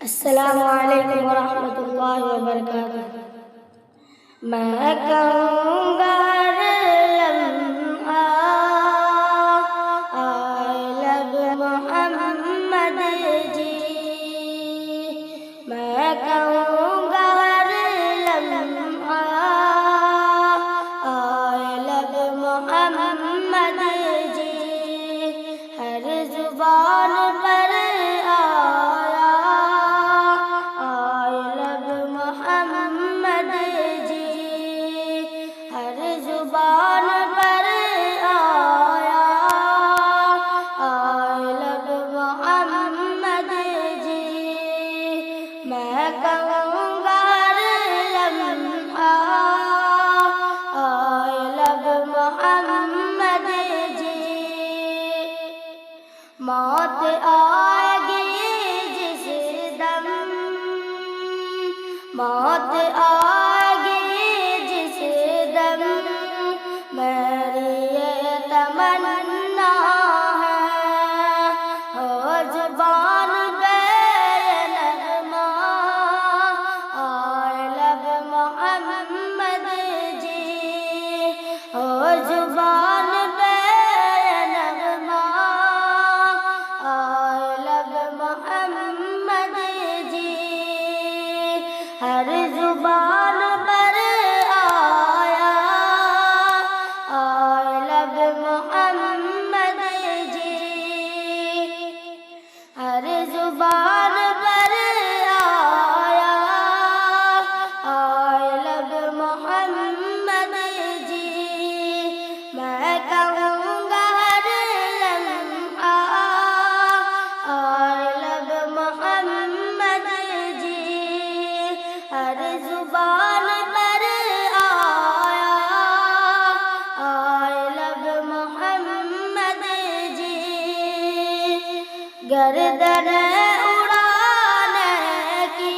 السلام علیکم ورحمۃ اللہ وبرکاتہ۔ میں کہوں گا ہر لمحہ I love محمد جی، میں کہوں گا ہر لمحہ I love محمد جی، ہر زبان پر محمد جی، ہر زبان پر آیا I love محمد جی، میں کہوں گا ہر لمحہ I love محمد جی۔ موت آئے گی جس دم، موت آئے گی جس دم، میری یہ تمنا ہے، ہو زبان پہ یہ نغمہ I love محمد جی، ہو زبان پہ یہ نغمہ I love محمد جی، ہر زبان پر آیا I love محمد جی، ہر زبان پر آیا I love محمد جی، میں کہوں گا ہر لمحہ I love محمد جی، ہر زبان پر آیا I love محمد جی، گردن اڑانے کی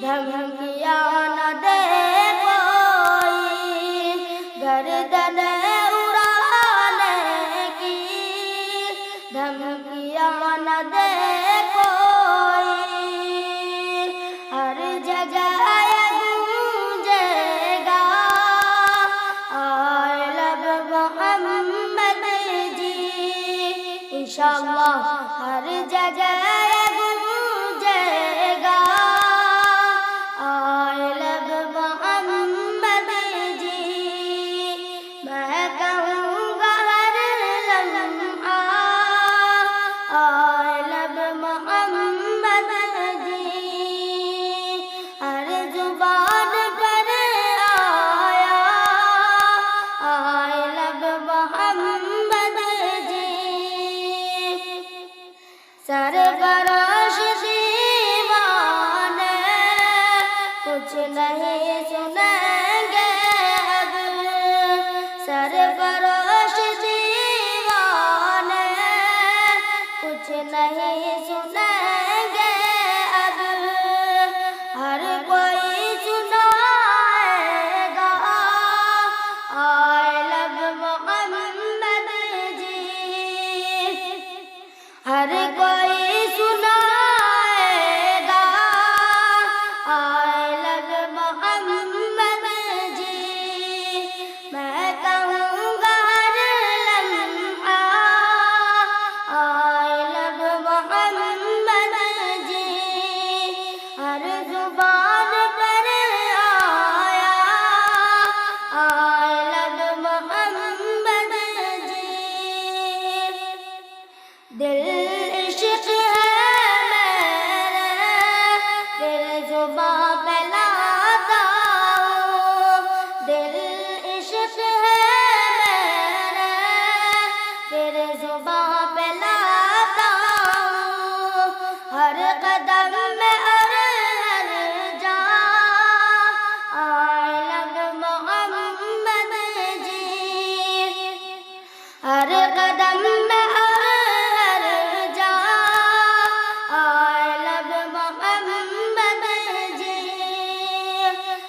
دھمکیاں نہ دے کوئی، گردن اڑانے کی دھمکیاں نہ دے کوئی، ہر جگہ گونجے گا I love محمد جی، انشاءاللہ ہر جگہ گونجے گا I love محمد جی، میں کہوں گا ہر لمحہ I love محمد جی، ہر زبان پر آیا I love محمد جی، سرفراش دیوانے کچھ نہیں سنیں گے اب، سرفراش دیوانے کچھ نہیں سنیں گے اب، ہر کوئی سنائے گا I love محمد جی، ہر کوئی سنائے گا I love محمد جی، میں کہوں گا ہر لمحہ I love محمد جی، ہر زبان پر آیا I love محمد جی، دل عشق ہے میرے تیرے زباں پہ لاتا ہوں، دل عشق ہے میرے تیرے زباں پہ لاتا ہوں، ہر قدم میں ہر جا I love محمد جی، ہر قدم میں ہر جا I love محمد جی،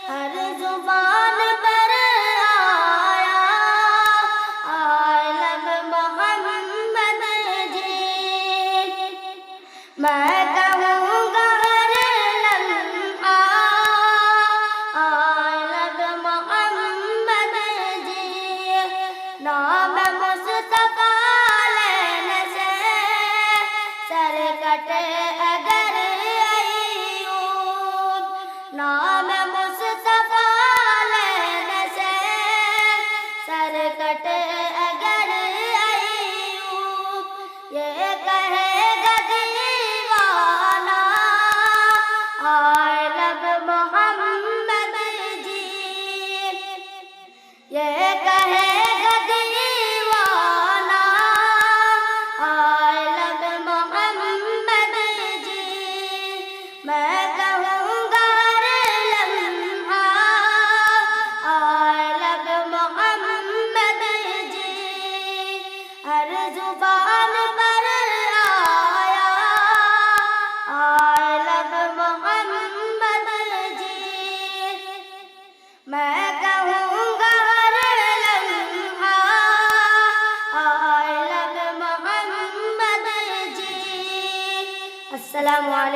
ہر زبان پر آیا I love محمد جی، میں کہوں السلام علیکم.